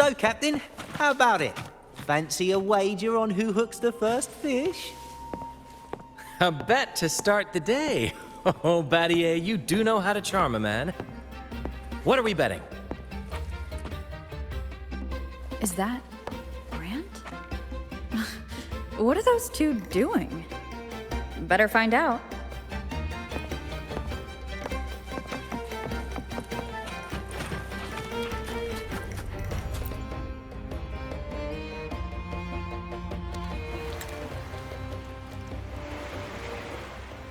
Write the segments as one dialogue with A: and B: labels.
A: So, Captain, how about it? Fancy a wager on who hooks the first fish?
B: A bet to start the day. Oh, Battier, you do know how to charm a man. What are we betting?
C: Is that Brant? What are those two doing? Better find out.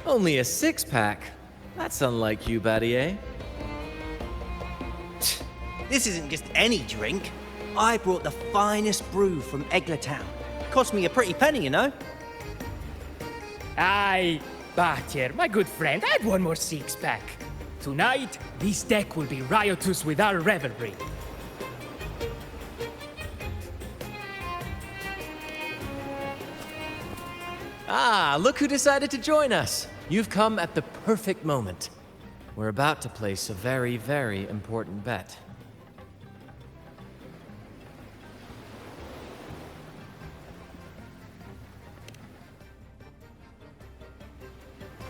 B: Only a six-pack? That's unlike you, Battier.
A: This isn't just any drink. I brought the finest brew from Town. Cost me a pretty penny, you know.
D: Aye, Battier, my good friend, add one more six-pack. Tonight, this deck will be riotous with our revelry.
B: Ah, look who decided to join us. You've come at the perfect moment. We're about to place a very, very important bet.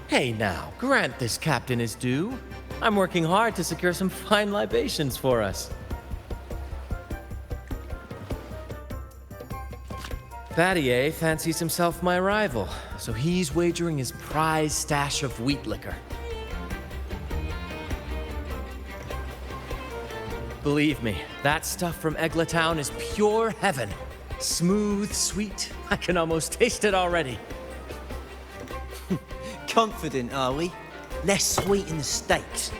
B: Hey now, grant this captain his due. I'm working hard to secure some fine libations for us. Battier fancies himself my rival, so he's wagering his prize stash of wheat liquor. Believe me, that stuff from Town is pure heaven. Smooth, sweet, I can almost taste it already.
A: Confident, are we? Less sweet in the steaks.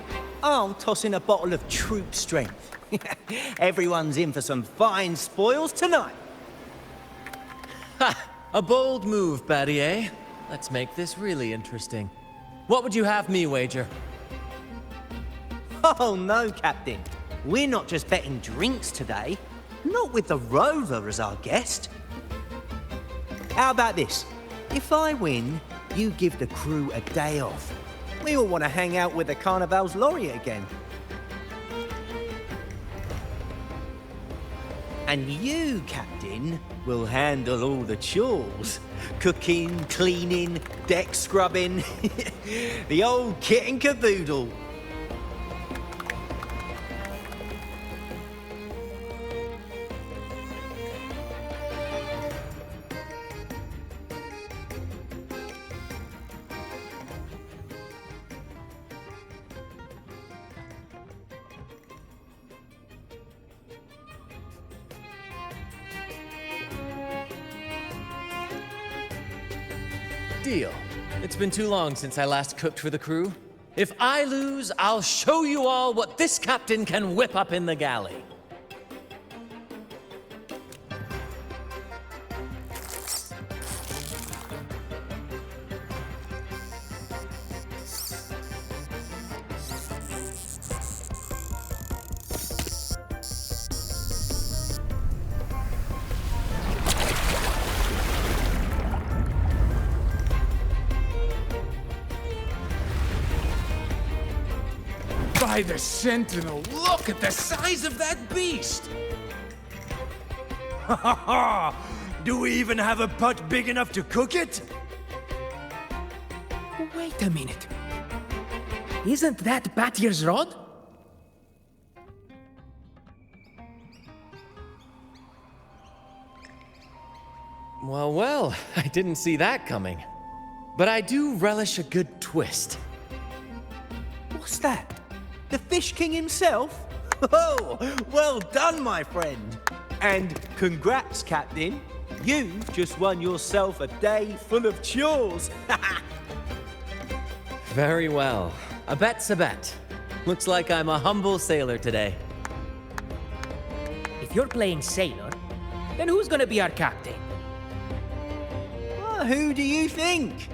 A: I'll toss in a bottle of troop strength. Everyone's in for some fine spoils tonight.
B: Ha! A bold move, Battier. Let's make this really interesting. What would you have me wager?
A: Oh no, Captain. We're not just betting drinks today. Not with the Rover as our guest. How about this? If I win, you give the crew a day off. We all want to hang out with the Carnival's laureate again. And you, Captain, will handle all the chores. Cooking, cleaning, deck scrubbing. The old kit and caboodle.
B: Deal. It's been too long since I last cooked for the crew. If I lose, I'll show you all what this captain can whip up in the galley.
E: By the Sentinel, look at the size of that beast! Ha ha ha! Do we even have a pot big enough to cook it?
D: Wait a minute. Isn't that Battier's rod?
B: Well, well, I didn't see that coming. But I do relish a good twist.
A: What's that? The Fish King himself? Oh, well done, my friend. And congrats, Captain. You've just won yourself a day full of chores.
B: Very well. A bet's a bet. Looks like I'm a humble sailor today.
D: If you're playing sailor, then who's gonna be our captain?
A: Well, who do you think?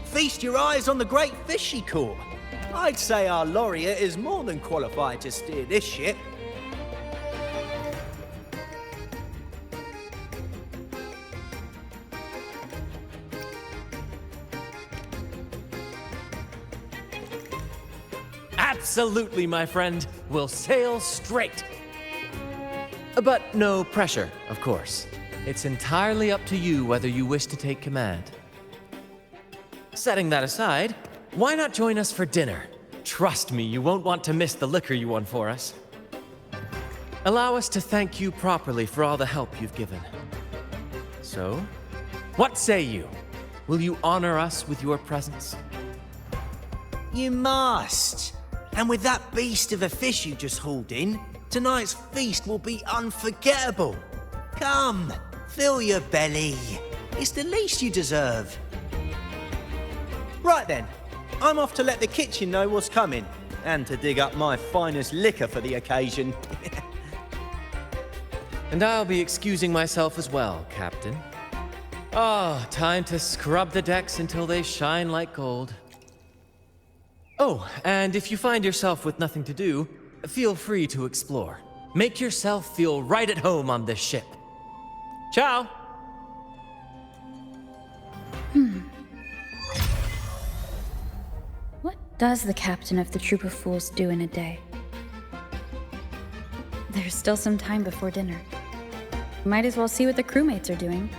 A: Feast your eyes on the great fish she caught. I'd say our laureate is more than qualified to steer this ship.
B: Absolutely, my friend. We'll sail straight. But no pressure, of course. It's entirely up to you whether you wish to take command. Setting that aside, why not join us for dinner? Trust me, you won't want to miss the liquor you won for us. Allow us to thank you properly for all the help you've given. So, what say you? Will you honor us with your presence?
A: You must. And with that beast of a fish you just hauled in, tonight's feast will be unforgettable. Come, fill your belly. It's the least you deserve. Right then, I'm off to let the kitchen know what's coming, and to dig up my finest liquor for the occasion.
B: And I'll be excusing myself as well, Captain. Oh, time to scrub the decks until they shine like gold. Oh, and if you find yourself with nothing to do, feel free to explore. Make yourself feel right at home on this ship. Ciao!
C: What does the captain of the troop of fools do in a day? There's still some time before dinner. Might as well see what the crewmates are doing.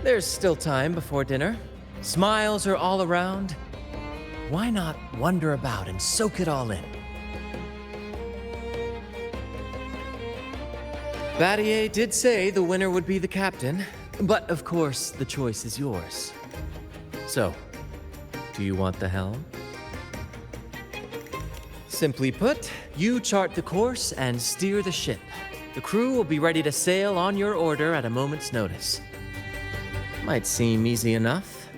B: There's still time before dinner. Smiles are all around. Why not wander about and soak it all in? Battier did say the winner would be the captain, but of course the choice is yours. So, do you want the helm? Simply put, you chart the course and steer the ship. The crew will be ready to sail on your order at a moment's notice. Might seem easy enough,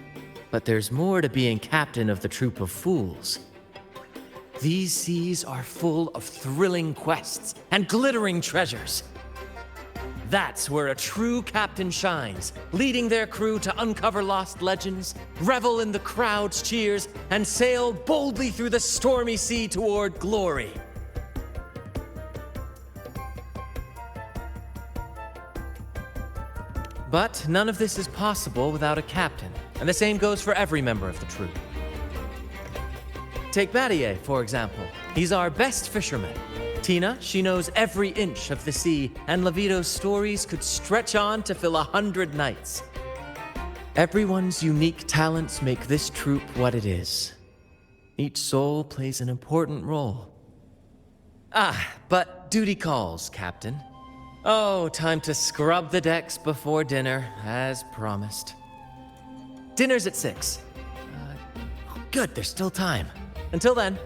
B: but there's more to being captain of the troop of fools. These seas are full of thrilling quests and glittering treasures. That's where a true captain shines, leading their crew to uncover lost legends, revel in the crowd's cheers, and sail boldly through the stormy sea toward glory. But none of this is possible without a captain, and the same goes for every member of the troop. Take Battier, for example. He's our best fisherman. Tina, she knows every inch of the sea, and Levito's stories could stretch on to fill 100 nights. Everyone's unique talents make this troop what it is. Each soul plays an important role. But duty calls, Captain. Oh, time to scrub the decks before dinner, as promised. Dinner's at 6. Good, there's still time. Until then.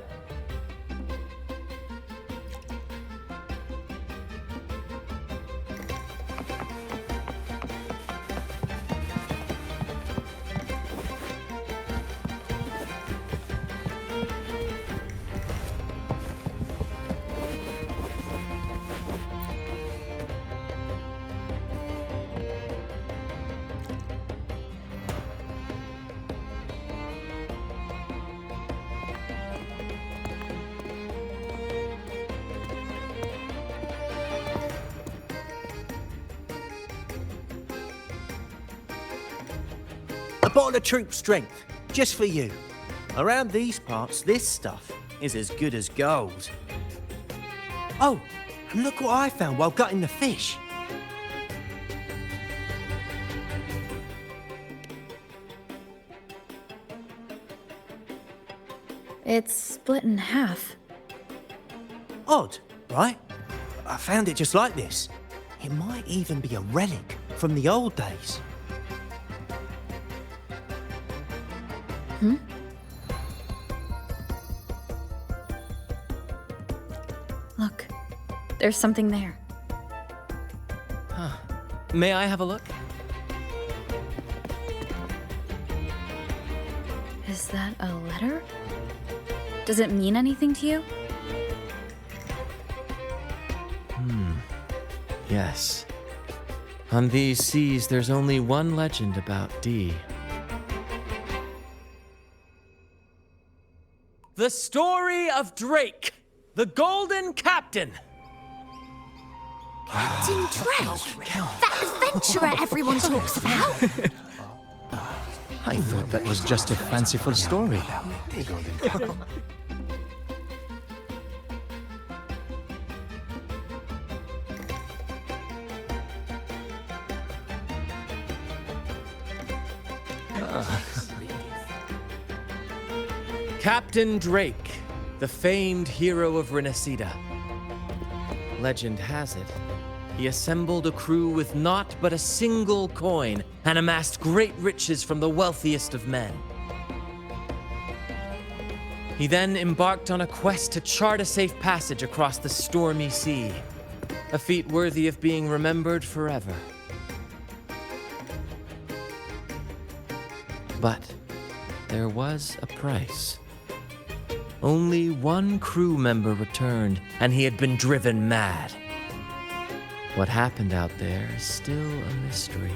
A: A bottle of troop strength, just for you. Around these parts, this stuff is as good as gold. Oh, and look what I found while gutting the fish.
C: It's split in half.
A: Odd, right? I found it just like this. It might even be a relic from the old days.
C: Look, there's something there.
B: May I have a look?
C: Is that a letter? Does it mean anything to you?
B: Yes. On these seas, there's only one legend about Dee. The story of Drake, the Golden Captain.
F: Captain Drake? That adventurer everyone talks about?
G: I thought that was just a fanciful story.
B: Captain Drake, the famed hero of Renacida. Legend has it, he assembled a crew with naught but a single coin and amassed great riches from the wealthiest of men. He then embarked on a quest to chart a safe passage across the stormy sea, a feat worthy of being remembered forever. But there was a price. Only one crew member returned, and he had been driven mad. What happened out there is still a mystery.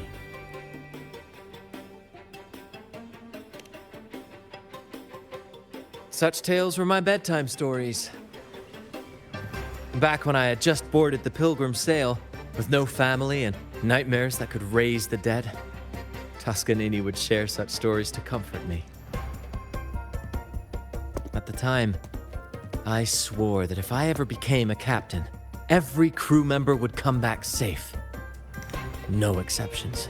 B: Such tales were my bedtime stories. Back when I had just boarded the Pilgrim sail, with no family and nightmares that could raise the dead, Toscanini would share such stories to comfort me. At the time, I swore that if I ever became a captain, every crew member would come back safe. No exceptions.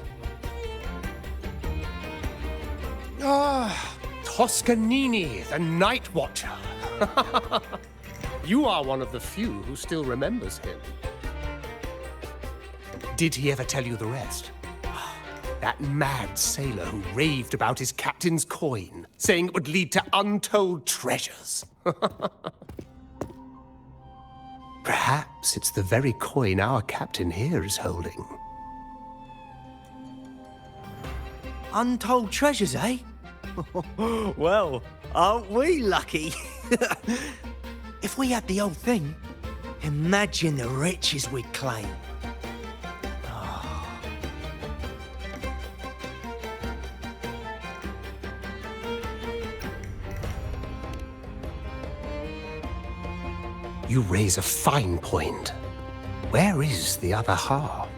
H: Ah, Toscanini, the Night Watcher. You are one of the few who still remembers him. Did he ever tell you the rest? That mad sailor who raved about his captain's coin, saying it would lead to untold treasures. Perhaps it's the very coin our captain here is holding.
A: Untold treasures, eh? Well, aren't we lucky? If we had the old thing, imagine the riches we'd claim.
H: You raise a fine point. Where is the other half?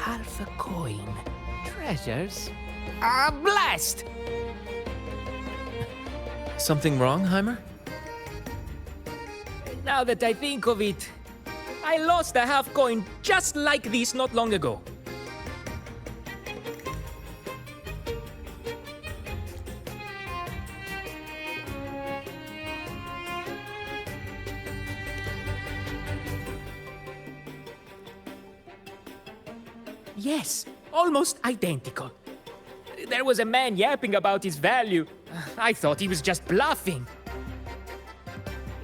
D: Half a coin. Treasures? Blast!
B: Something wrong, Heimer?
D: Now that I think of it, I lost a half coin just like this not long ago. Yes, almost identical. There was a man yapping about his value. I thought he was just bluffing.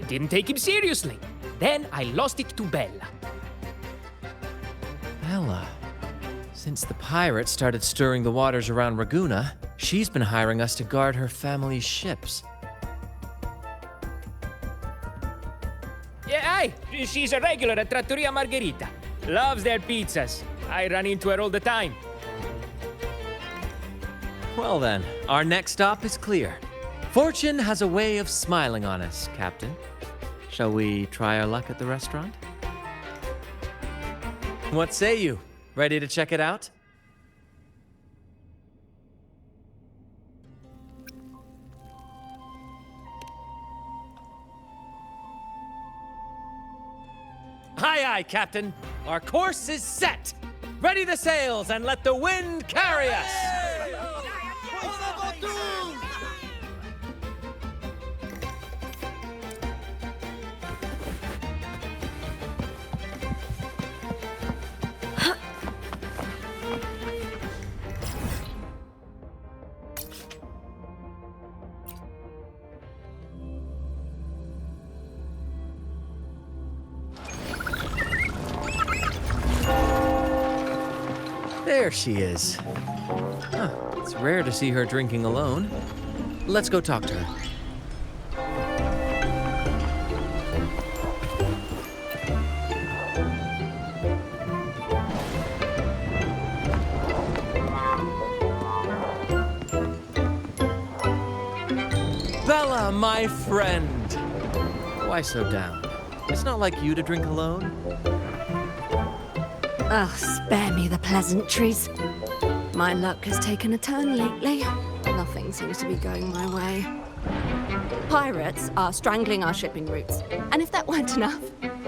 D: Didn't take him seriously. Then I lost it to Bella.
B: Bella. Since the pirates started stirring the waters around Raguna, she's been hiring us to guard her family's ships.
D: Yeah, aye. She's a regular at Trattoria Margherita. Loves their pizzas. I run into her all the time.
B: Well then, our next stop is clear. Fortune has a way of smiling on us, Captain. Shall we try our luck at the restaurant? What say you? Ready to check it out? Aye, aye, Captain. Our course is set. Ready the sails and let the wind carry us. There she is. Huh, it's rare to see her drinking alone. Let's go talk to her. Bella, my friend. Why so down? It's not like you to drink alone.
F: Oh, spare me the pleasantries. My luck has taken a turn lately. Nothing seems to be going my way. Pirates are strangling our shipping routes. And if that weren't enough,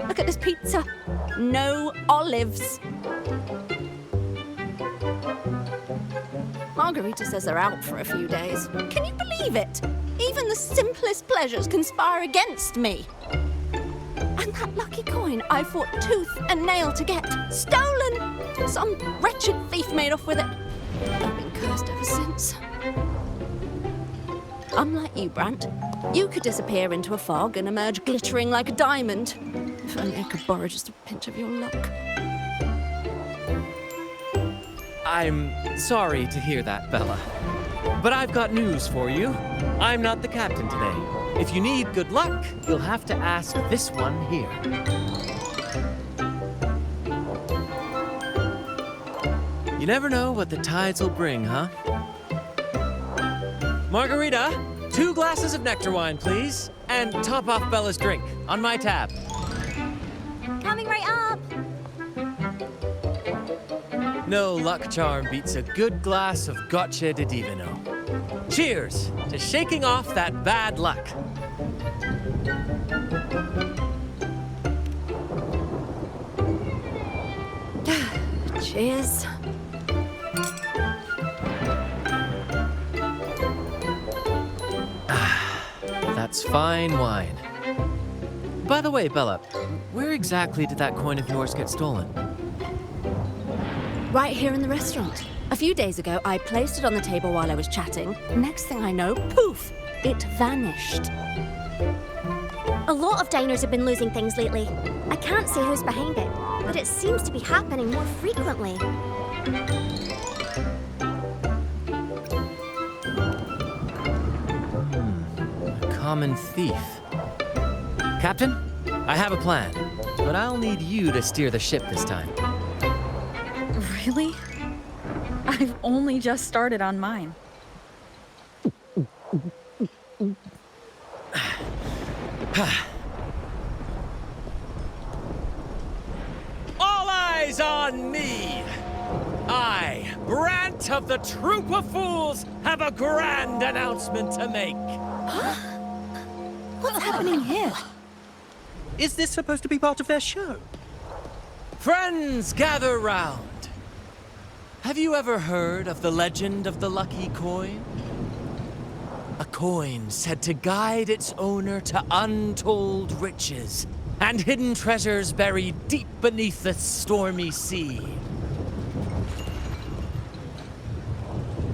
F: look at this pizza. No olives. Margarita says they're out for a few days. Can you believe it? Even the simplest pleasures conspire against me. And that lucky coin I fought tooth and nail to get, stolen! Some wretched thief made off with it. I've been cursed ever since. Unlike you, Brant, you could disappear into a fog and emerge glittering like a diamond. If only I could borrow just a pinch of your luck.
B: I'm sorry to hear that, Bella. But I've got news for you. I'm not the captain today. If you need good luck, you'll have to ask this one here. You never know what the tides will bring, huh? Margarita, 2 glasses of nectar wine, please. And top off Bella's drink on my tab.
F: Coming right up!
B: No luck charm beats a good glass of gocce di divino. Cheers to shaking off that bad luck.
F: Cheers.
B: That's fine wine. By the way, Bella, where exactly did that coin of yours get stolen?
F: Right here in the restaurant. A few days ago, I placed it on the table while I was chatting. Next thing I know, poof, it vanished.
I: A lot of diners have been losing things lately. I can't say who's behind it, but it seems to be happening more frequently.
B: A common thief. Captain, I have a plan, but I'll need you to steer the ship this time.
C: Really? I've only just started on mine.
B: All eyes on me! I, Brant of the Troop of Fools, have a grand announcement to make.
F: What's happening here?
A: Is this supposed to be part of their show?
B: Friends, gather round. Have you ever heard of the legend of the lucky coin? A coin said to guide its owner to untold riches and hidden treasures buried deep beneath the stormy sea.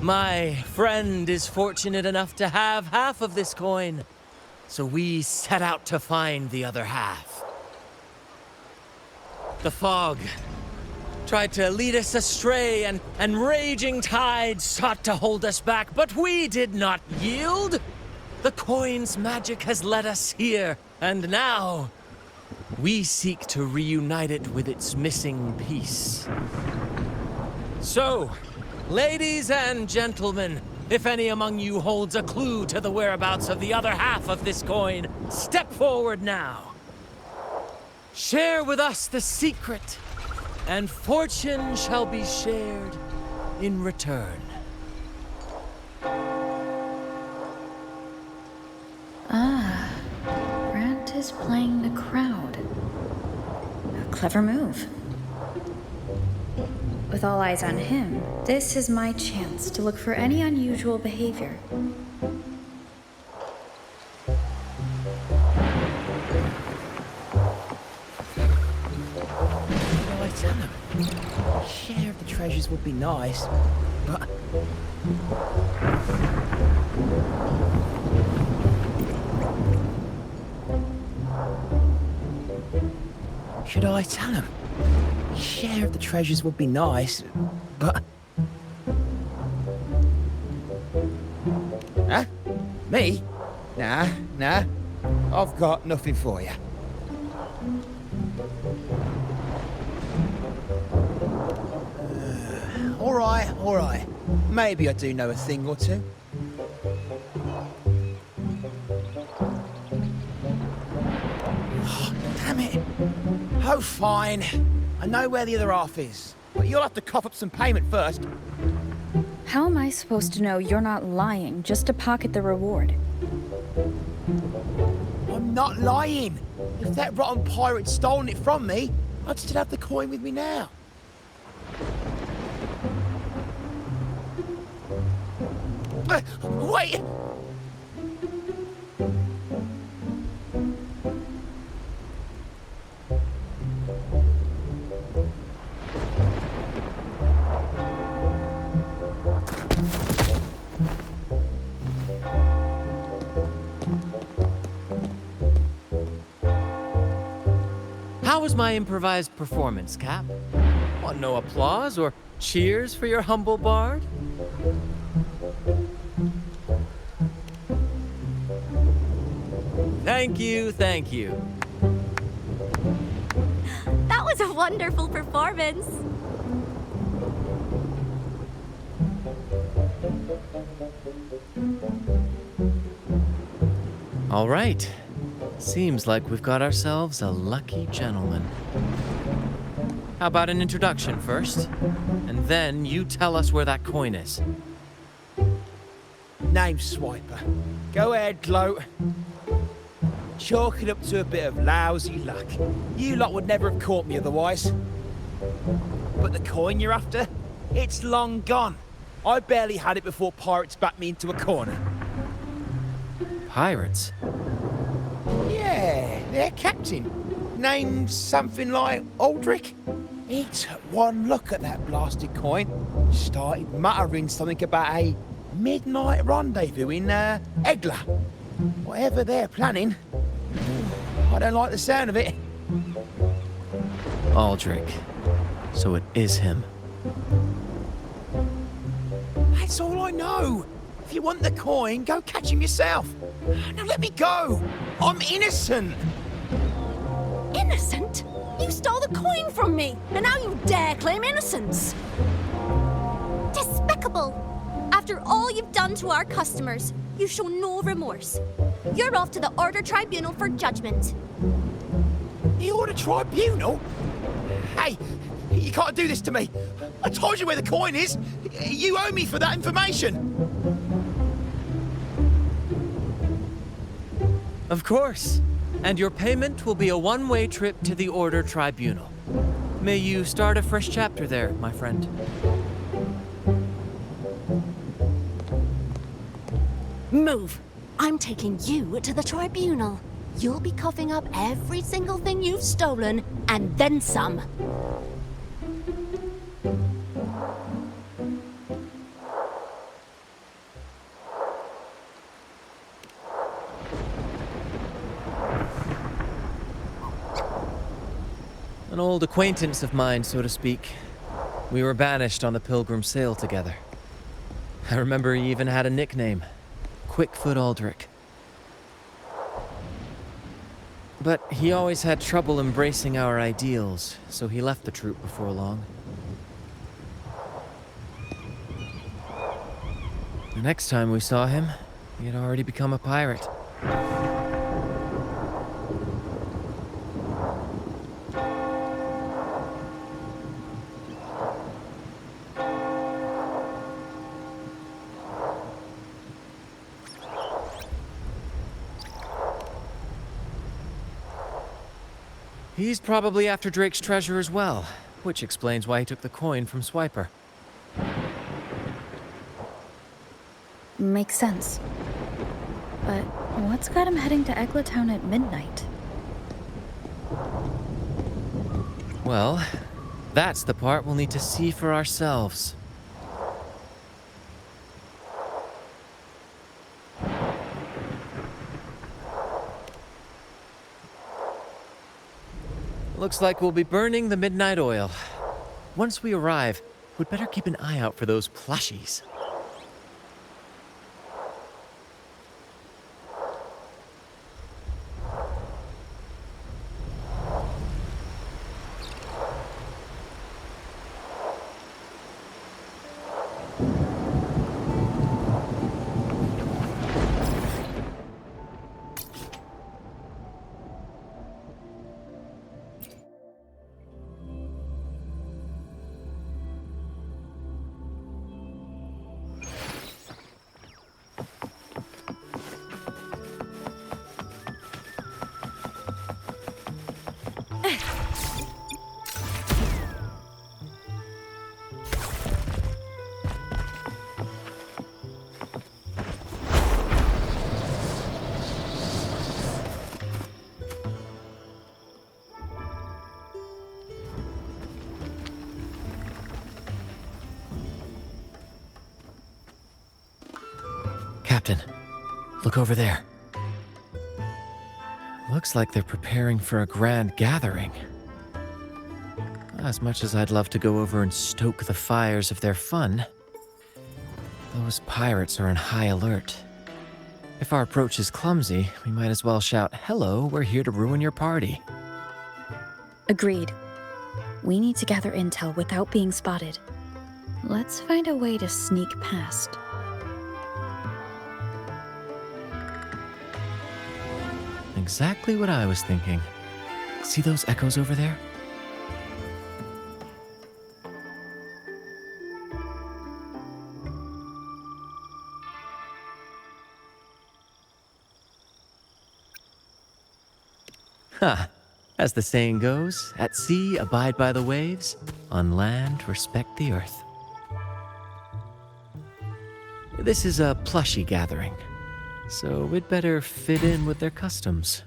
B: My friend is fortunate enough to have half of this coin, so we set out to find the other half. The fog tried to lead us astray, and raging tides sought to hold us back, but we did not yield. The coin's magic has led us here, and now we seek to reunite it with its missing piece. So, ladies and gentlemen, if any among you holds a clue to the whereabouts of the other half of this coin, step forward now. Share with us the secret, and fortune shall be shared in return.
C: Brant is playing the crowd. A clever move. With all eyes on him, this is my chance to look for any unusual behavior.
J: I tell him, share of the treasures would be nice, but... Should I tell him? Share of the treasures would be nice, but... Huh? Me? Nah. I've got nothing for you. All right. Maybe I do know a thing or two. Oh, damn it. Oh, fine. I know where the other half is, but you'll have to cough up some payment first.
C: How am I supposed to know you're not lying just to pocket the reward?
J: I'm not lying. If that rotten pirate'd stolen it from me, I'd still have the coin with me now. Wait!
B: How was my improvised performance, Cap? Want no applause or cheers for your humble bard? Thank you.
I: That was a wonderful performance.
B: All right. Seems like we've got ourselves a lucky gentleman. How about an introduction first? And then you tell us where that coin is.
J: Name Swiper. Go ahead, gloat. Chalk it up to a bit of lousy luck. You lot would never have caught me otherwise. But the coin you're after? It's long gone. I barely had it before pirates backed me into a corner.
B: Pirates?
J: Yeah, their captain. Named something like Aldrich. He took one look at that blasted coin, started muttering something about a midnight rendezvous in Egla. Whatever they're planning, I don't like the sound of it.
B: Aldrich. So it is him.
J: That's all I know. If you want the coin, go catch him yourself. Now let me go. I'm innocent.
F: Innocent? You stole the coin from me, and now you dare claim innocence.
I: Despicable! After all you've done to our customers, you show no remorse. You're off to the Order Tribunal for judgment.
J: The Order Tribunal? Hey, you can't do this to me. I told you where the coin is. You owe me for that information.
B: Of course. And your payment will be a one-way trip to the Order Tribunal. May you start a fresh chapter there, my friend.
F: Move. I'm taking you to the tribunal. You'll be coughing up every single thing you've stolen, and then some.
B: An old acquaintance of mine, so to speak. We were banished on the Pilgrim Sail together. I remember he even had a nickname, Quickfoot Aldrich. But he always had trouble embracing our ideals, so he left the troop before long. The next time we saw him, he had already become a pirate. He's probably after Drake's treasure as well, which explains why he took the coin from Swiper.
C: Makes sense. But what's got him heading to Eglatown at midnight?
B: Well, that's the part we'll need to see for ourselves. Looks like we'll be burning the midnight oil. Once we arrive, we'd better keep an eye out for those plushies. Captain, look over there. Looks like they're preparing for a grand gathering. As much as I'd love to go over and stoke the fires of their fun, those pirates are on high alert. If our approach is clumsy, we might as well shout, "Hello, we're here to ruin your party."
C: Agreed. We need to gather intel without being spotted. Let's find a way to sneak past.
B: Exactly what I was thinking. See those echoes over there? Ha! As the saying goes, at sea abide by the waves, on land respect the earth. This is a plushie gathering, so we'd better fit in with their customs.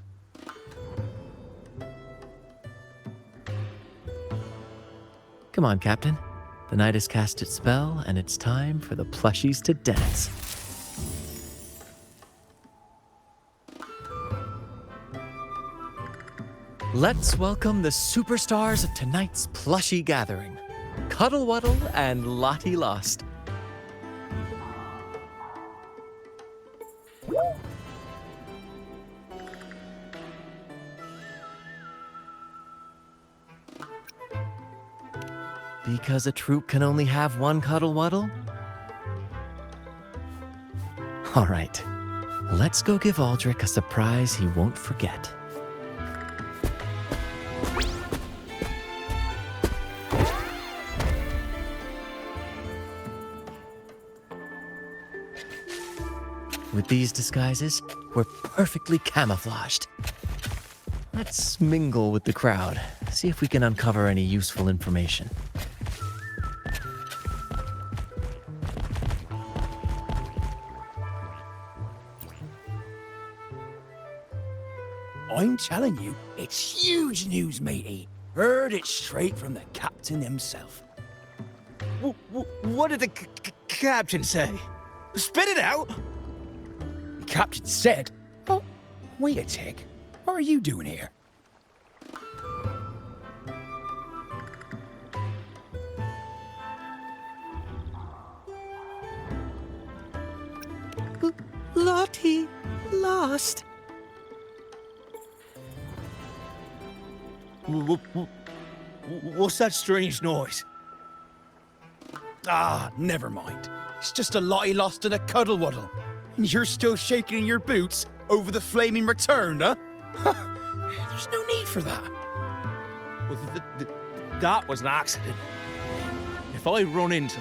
B: Come on, Captain. The night has cast its spell, and it's time for the plushies to dance. Let's welcome the superstars of tonight's plushie gathering, Cuddle Wuddle and Lottie Lost. Because a troop can only have one Cuddle Wuddle? All right, let's go give Aldrich a surprise he won't forget. With these disguises, we're perfectly camouflaged. Let's mingle with the crowd, see if we can uncover any useful information.
J: I'm telling you, it's huge news, matey. Heard it straight from the captain himself.
K: What did the captain say? Spit it out!
J: The captain said, "Oh, wait a tick. What are you doing here?"
A: Lottie lost.
K: What's that strange noise?
J: Ah, never mind. It's just a Lottie lost in a cuddle waddle. And you're still shaking in your boots over the flaming return, huh? There's no need for that.
K: Well, that was an accident. If I run into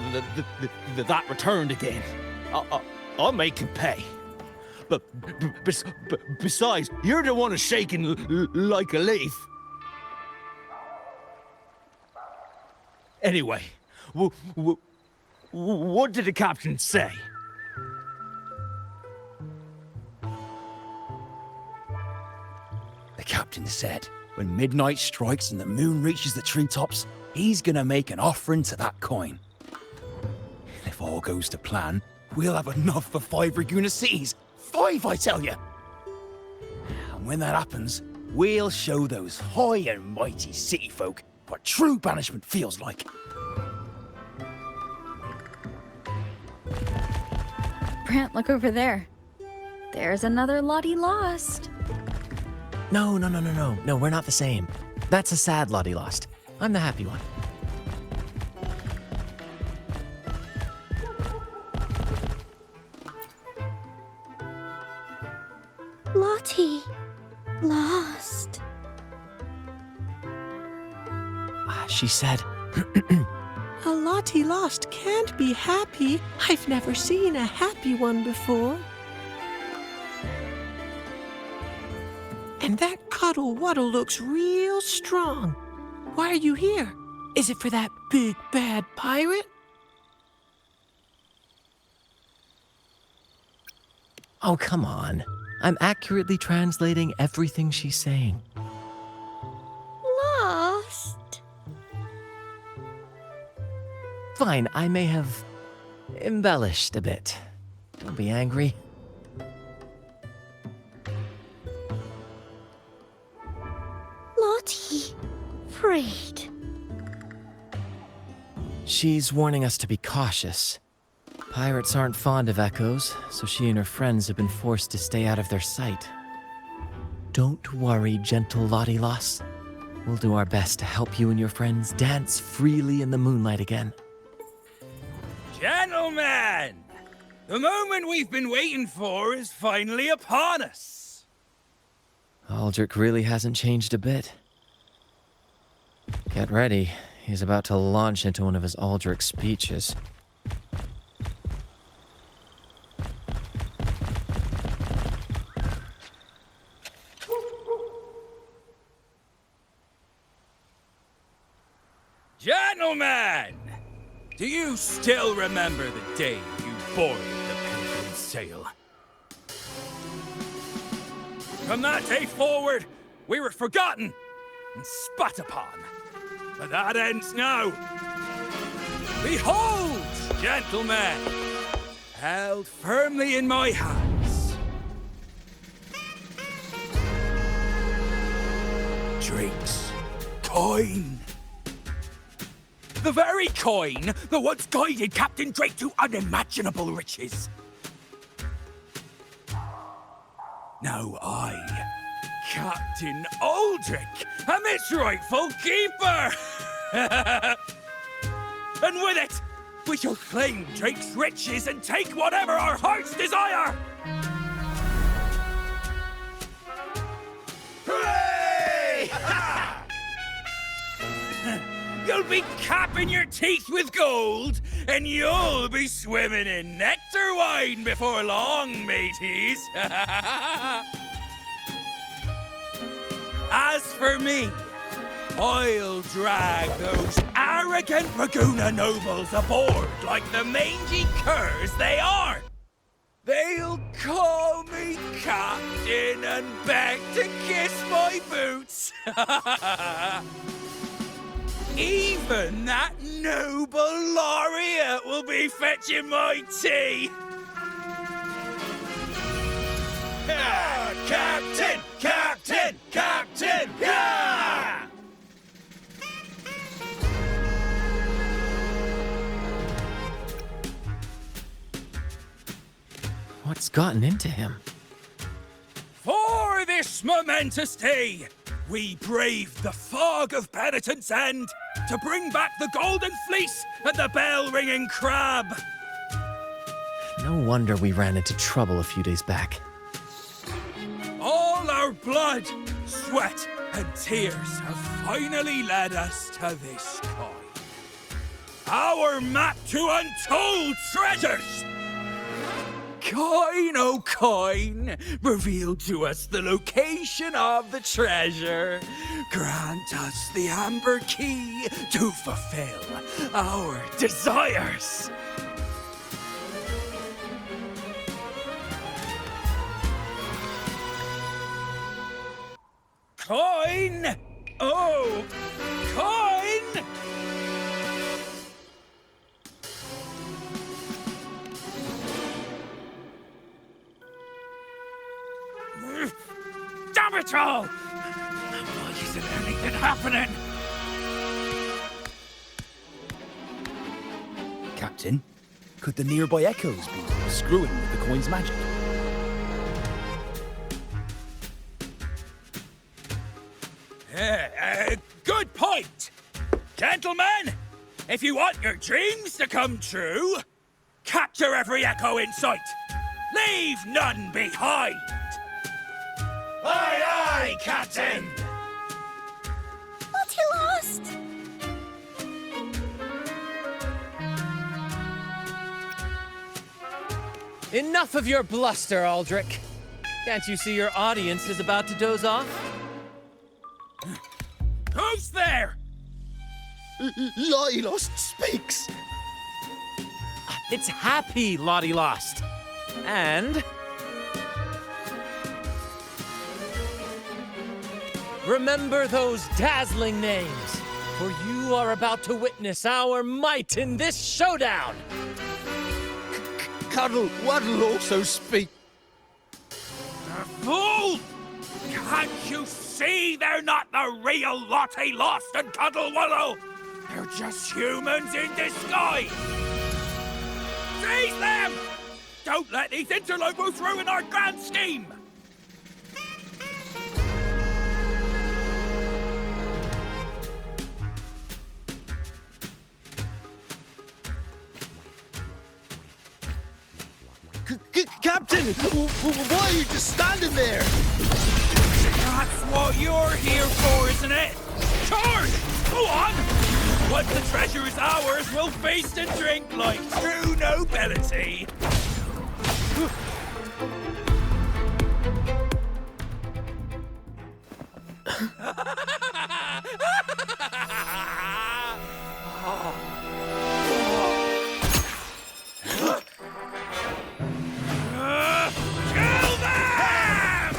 K: that returned again, I'll make him pay. But besides, you're the one who's shaking like a leaf. Anyway, what did the captain say?
J: The captain said, when midnight strikes and the moon reaches the treetops, he's gonna make an offering to that coin. And if all goes to plan, we'll have enough for 5 Raguna cities. 5, I tell you! And when that happens, we'll show those high and mighty city folk what true banishment feels like.
C: Brant, look over there. There's another Lottie lost.
B: No, we're not the same. That's a sad Lottie lost. I'm the happy one.
I: Lottie lost.
B: She said,
A: A Lottie lost can't be happy. I've never seen a happy one before. And that cuddle waddle looks real strong. Why are you here? Is it for that big bad pirate?
B: oh, come on. I'm accurately translating everything she's saying.
I: Lost.
B: Fine, I may have embellished a bit. Don't be angry.
I: Lottie. Afraid.
B: She's warning us to be cautious. Pirates aren't fond of echoes, so she and her friends have been forced to stay out of their sight. Don't worry, gentle Lottie Loss. We'll do our best to help you and your friends dance freely in the moonlight again.
L: Gentlemen! The moment we've been waiting for is finally upon us.
B: Aldrich really hasn't changed a bit. Get ready. He's about to launch into one of his Aldrich speeches.
L: Gentlemen! Do you still remember the day you boarded the Pilgrim's Sail? From that day forward, we were forgotten and spat upon. But that ends now. Behold, gentlemen, held firmly in my hands, Drake's coin. The very coin that once guided Captain Drake to unimaginable riches. Now I, Captain Aldrich, am its rightful keeper! And with it, we shall claim Drake's riches and take whatever our hearts desire! Hooray! You'll be capping your teeth with gold, and you'll be swimming in nectar wine before long, mateys. As for me, I'll drag those arrogant Raguna nobles aboard like the mangy curs they are. They'll call me captain and beg to kiss my boots. Even that noble laureate will be fetching my tea. Captain! Captain! Captain! Yeah!
B: What's gotten into him?
L: this momentous day, we braved the fog of penitence end to bring back the golden fleece and the bell-ringing crab.
B: No wonder we ran into trouble a few days back.
L: All our blood, sweat, and tears have finally led us to this coin. Our map to untold treasures! Coin, oh coin, reveal to us the location of the treasure. Grant us the amber key to fulfill our desires. Coin! Oh, coin! Damn it all! Why isn't anything happening?
J: Captain, could the nearby echoes be screwing with the coin's magic?
L: Good point! Gentlemen, if you want your dreams to come true, capture every echo in sight. Leave none behind. Aye, aye, Captain!
F: But he lost!
B: Enough of your bluster, Aldrich. Can't you see your audience is about to doze off?
L: Who's there?
G: Lottie Lost speaks.
B: It's happy Lottie Lost. And remember those dazzling names, for you are about to witness our might in this showdown.
G: Cuddle Waddle also speak.
L: Fool! Can't you see they're not the real Lottie Lost and Cuddle Wallow? They're just humans in disguise! Seize them! Don't let these interlopers ruin our grand scheme!
G: Captain, why are you just standing there?
L: That's what you're here for, isn't it? Charge! Go on! Once the treasure is ours, we'll feast and drink like true nobility. Kill them!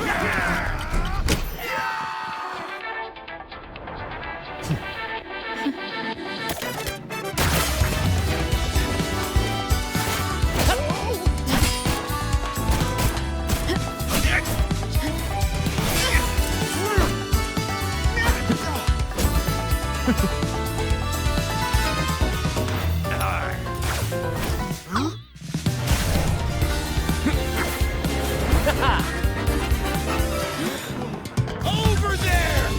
L: Over there!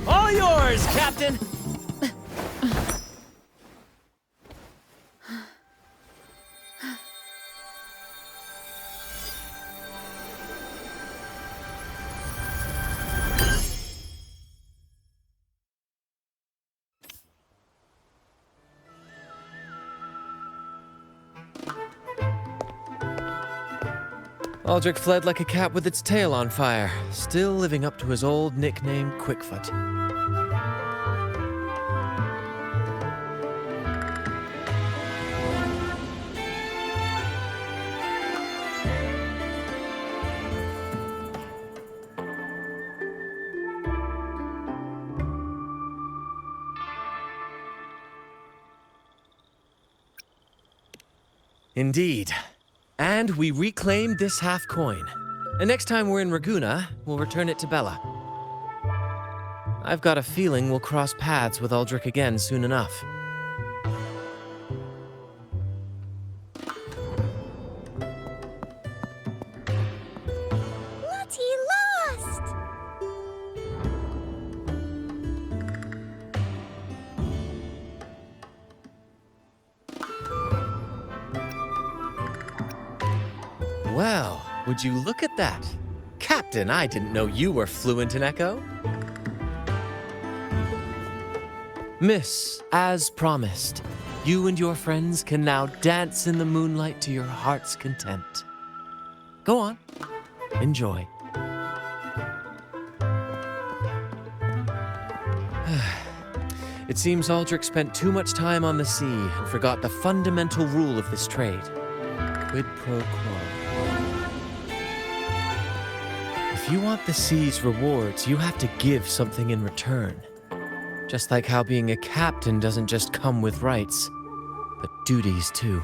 B: All yours, Captain! Aldrich fled like a cat with its tail on fire, still living up to his old nickname, Quickfoot. Indeed. And we reclaim this half coin. And next time we're in Raguna, we'll return it to Bella. I've got a feeling we'll cross paths with Aldrich again soon enough.
I: Bloody lost!
B: Well, would you look at that? Captain, I didn't know you were fluent in Echo. Miss, as promised, you and your friends can now dance in the moonlight to your heart's content. Go on, enjoy. It seems Aldrich spent too much time on the sea and forgot the fundamental rule of this trade. Quid pro quo. If you want the sea's rewards, you have to give something in return. Just like how being a captain doesn't just come with rights, but duties too.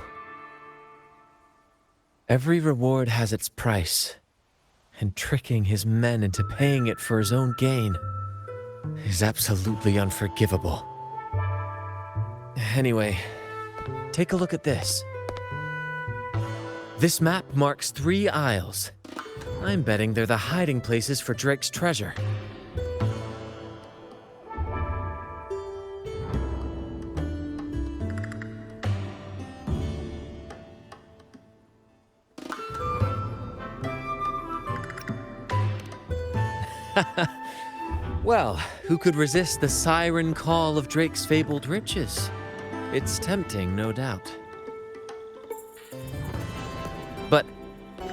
B: Every reward has its price, and tricking his men into paying it for his own gain is absolutely unforgivable. Anyway, take a look at this. This map marks 3 isles. I'm betting they're the hiding places for Drake's treasure. Well, who could resist the siren call of Drake's fabled riches? It's tempting, no doubt. But,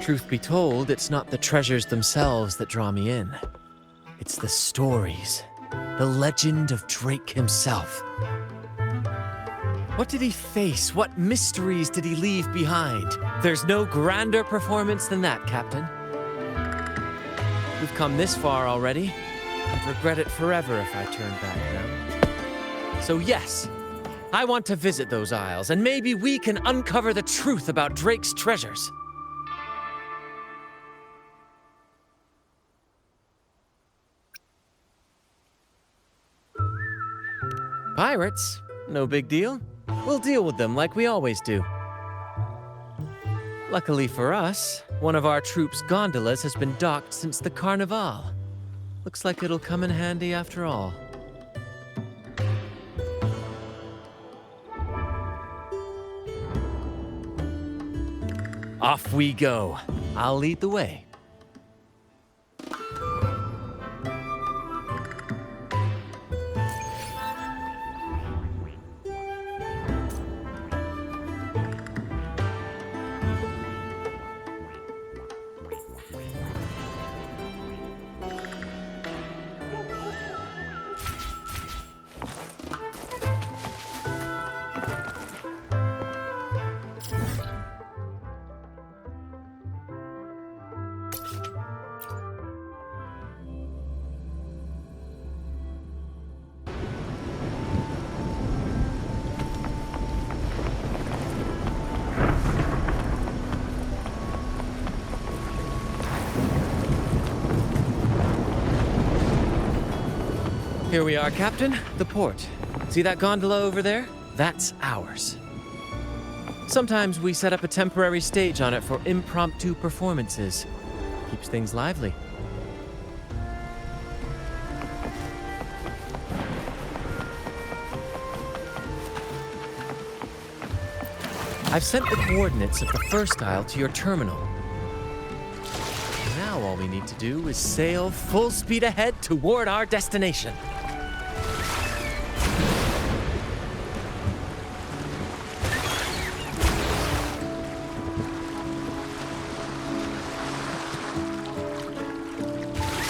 B: truth be told, it's not the treasures themselves that draw me in. It's the stories, the legend of Drake himself. What did he face? What mysteries did he leave behind? There's no grander performance than that, Captain. We've come this far already. I'd regret it forever if I turned back now. So yes, I want to visit those isles, and maybe we can uncover the truth about Drake's treasures. Pirates? No big deal. We'll deal with them like we always do. Luckily for us, one of our troops' gondolas has been docked since the Carnival. Looks like it'll come in handy after all. Off we go. I'll lead the way. Here we are, Captain. The port. See that gondola over there? That's ours. Sometimes we set up a temporary stage on it for impromptu performances. Keeps things lively. I've sent the coordinates of the first isle to your terminal. Now all we need to do is sail full speed ahead toward our destination.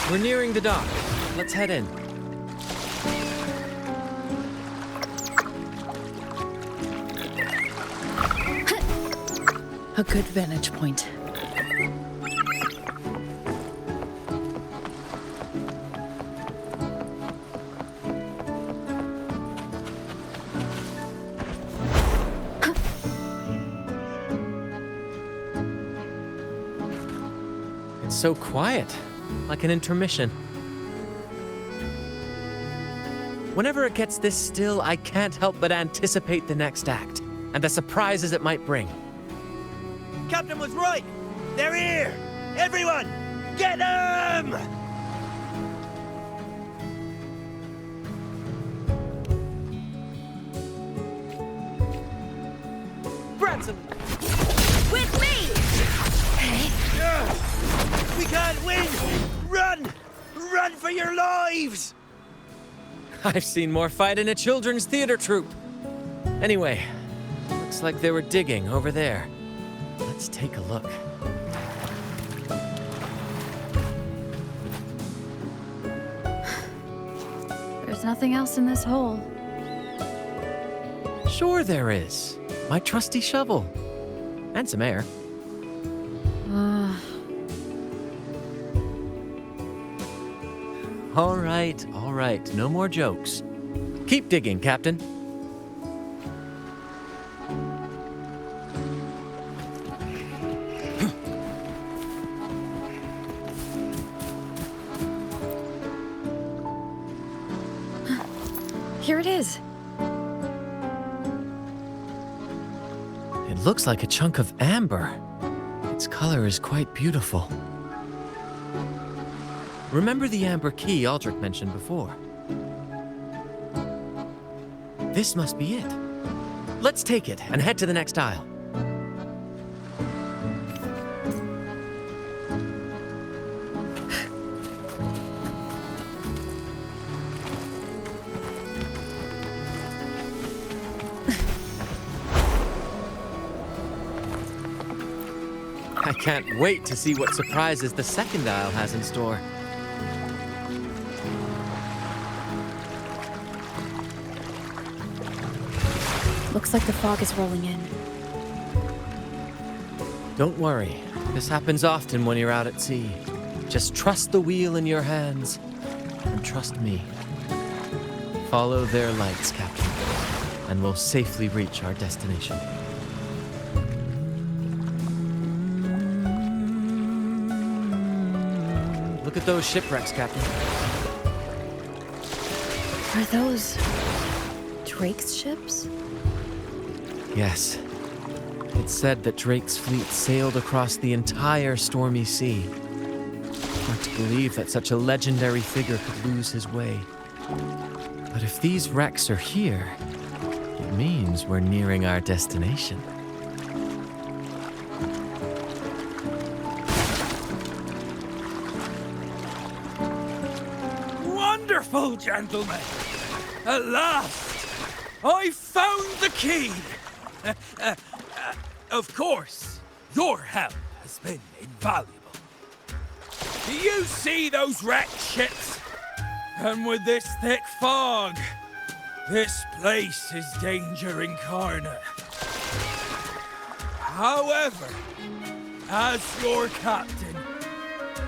B: We're nearing the dock. Let's head in.
M: A good vantage point.
B: so quiet, like an intermission. Whenever it gets this still, I can't help but anticipate the next act, and the surprises it might bring.
A: Captain was right! They're here! Everyone, get them! Branson!
I: With me!
A: We can't win! Run! Run for your lives!
B: I've seen more fight in a children's theater troupe. Anyway, looks like they were digging over there. Let's take a look.
C: There's nothing else in this hole.
B: Sure there is. My trusty shovel. And some air. All right. No more jokes. Keep digging, Captain.
C: Here it is.
B: It looks like a chunk of amber. Its color is quite beautiful. Remember the amber key Aldrich mentioned before? This must be it. Let's take it and head to the next aisle. I can't wait to see what surprises the second aisle has in store.
C: Looks like the fog is rolling in.
B: Don't worry. This happens often when you're out at sea. Just trust the wheel in your hands, and trust me. Follow their lights, Captain, and we'll safely reach our destination. Look at those shipwrecks, Captain.
C: Are those Drake's ships?
B: Yes. It's said that Drake's fleet sailed across the entire stormy sea. Hard to believe that such a legendary figure could lose his way. But if these wrecks are here, it means we're nearing our destination.
L: Wonderful, gentlemen! At last, I found the key! Of course, your help has been invaluable. Do you see those wrecked ships? And with this thick fog, this place is danger incarnate. However, as your captain,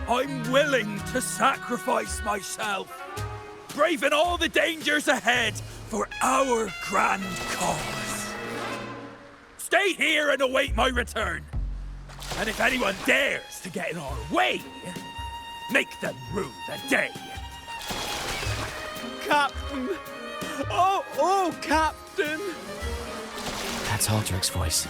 L: I'm willing to sacrifice myself, braving all the dangers ahead for our grand cause. Stay here and await my return. And if anyone dares to get in our way, make them rue the day.
K: Captain! Oh, Captain!
B: That's Aldrich's voice.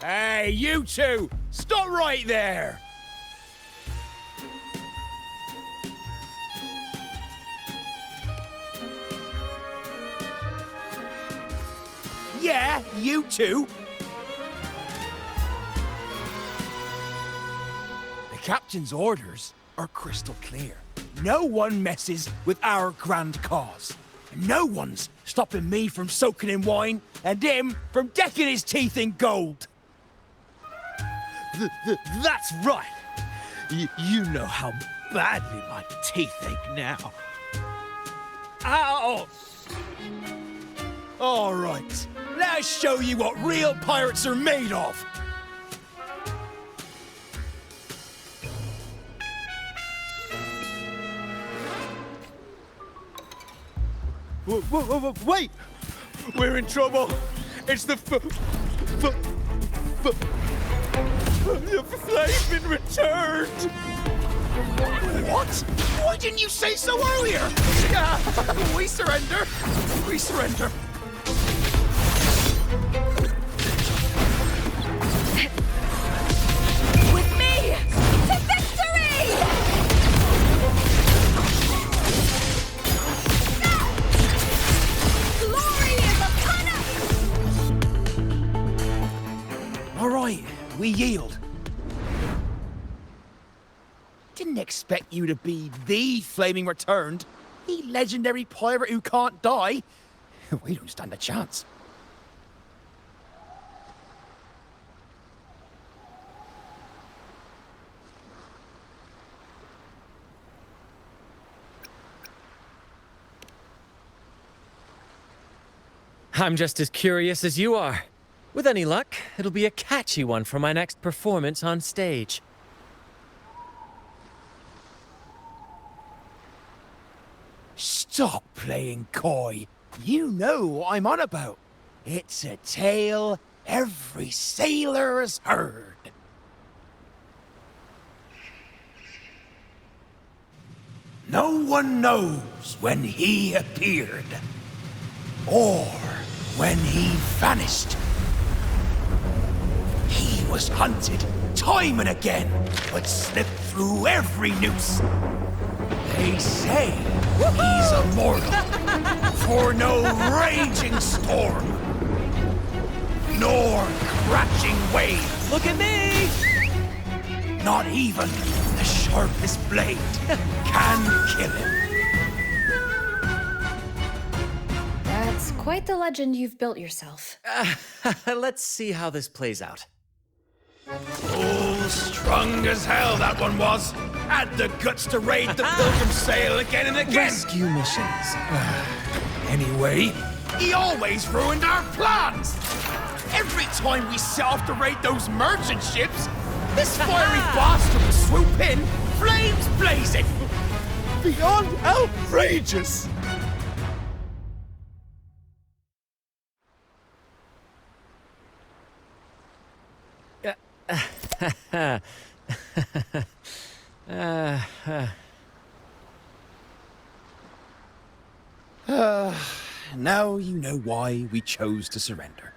L: Hey, you two! Stop right there! Yeah, you two! The captain's orders are crystal clear. No one messes with our grand cause. No one's stopping me from soaking in wine and him from decking his teeth in gold.
K: That's right. You know how badly my teeth ache now.
L: Ow! All right, let's show you what real pirates are made of.
K: Wait! We're in trouble. It's the flame's been returned.
L: What? Why didn't you say so earlier? We surrender. We surrender.
F: With me to victory! Glory is upon us!
L: All right, we yield. Didn't expect you to be the Flaming Returned, the legendary pirate who can't die. We don't stand a chance.
B: I'm just as curious as you are. With any luck, it'll be a catchy one for my next performance on stage.
L: Stop playing coy. You know what I'm on about. It's a tale every sailor has heard. No one knows when he appeared, or when he vanished. He was hunted time and again, but slipped through every noose. They say he's immortal, for no raging storm, nor crashing wave.
B: Look at me!
L: Not even the sharpest blade can kill him.
C: That's quite the legend you've built yourself.
B: Let's see how this plays out.
L: Oh, strong as hell that one was. Had the guts to raid the Pilgrim Sail again and again.
B: Rescue missions.
L: Anyway, he always ruined our plans. Every time we set off to raid those merchant ships, this fiery bastard would swoop in, flames blazing. Beyond outrageous. Now you know why we chose to surrender.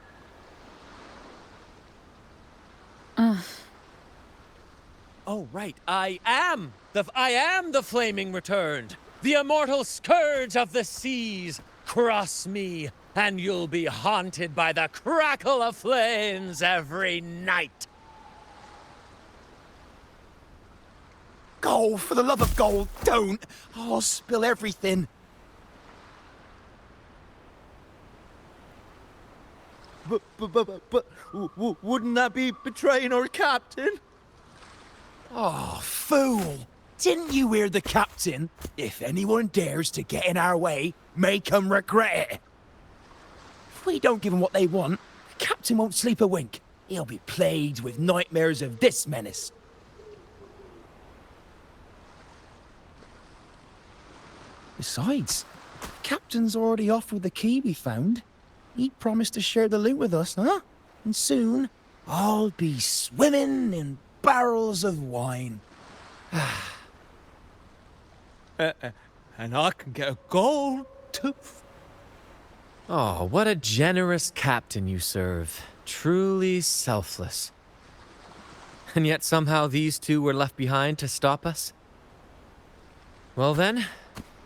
B: Oh, right. I am the Flaming Returned, the immortal scourge of the seas. Cross me, and you'll be haunted by the crackle of flames every night.
L: Gold, for the love of gold, don't! I'll spill everything.
K: But wouldn't that be betraying our captain?
L: Oh, fool! Didn't you hear the captain? If anyone dares to get in our way, make 'em regret it. If we don't give 'em what they want, the captain won't sleep a wink. He'll be plagued with nightmares of this menace. Besides, the captain's already off with the key we found. He promised to share the loot with us, huh? And soon, I'll be swimming in barrels of wine.
K: And I can get a gold tooth.
B: Oh, what a generous captain you serve. Truly selfless. And yet somehow these two were left behind to stop us? Well then,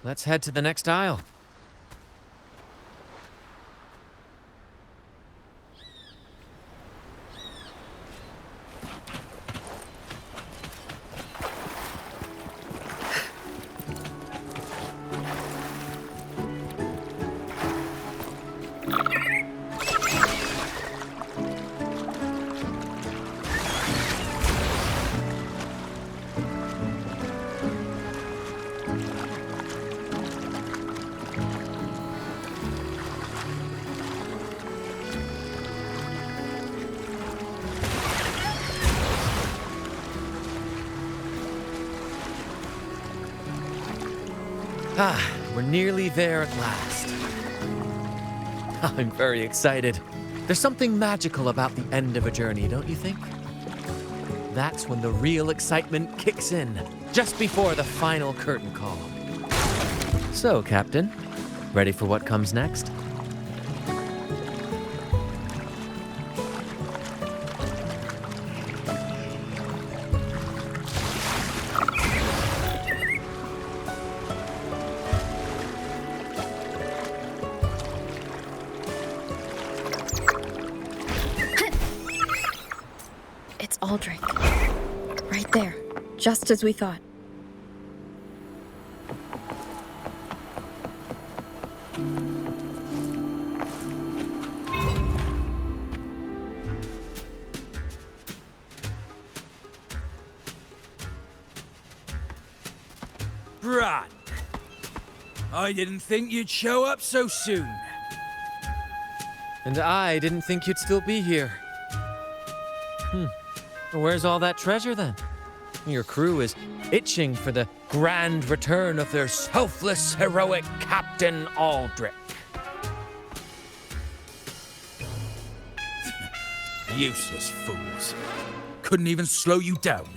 B: let's head to the next aisle. We're nearly there at last. I'm very excited. There's something magical about the end of a journey, don't you think? That's when the real excitement kicks in, just before the final curtain call. So, Captain, ready for what comes next?
C: It's Aldrich. Right there, just as we thought.
L: Brant, I didn't think you'd show up so soon.
B: And I didn't think you'd still be here. Where's all that treasure then? Your crew is itching for the grand return of their selfless, heroic Captain Aldrich.
L: Useless fools. Couldn't even slow you down.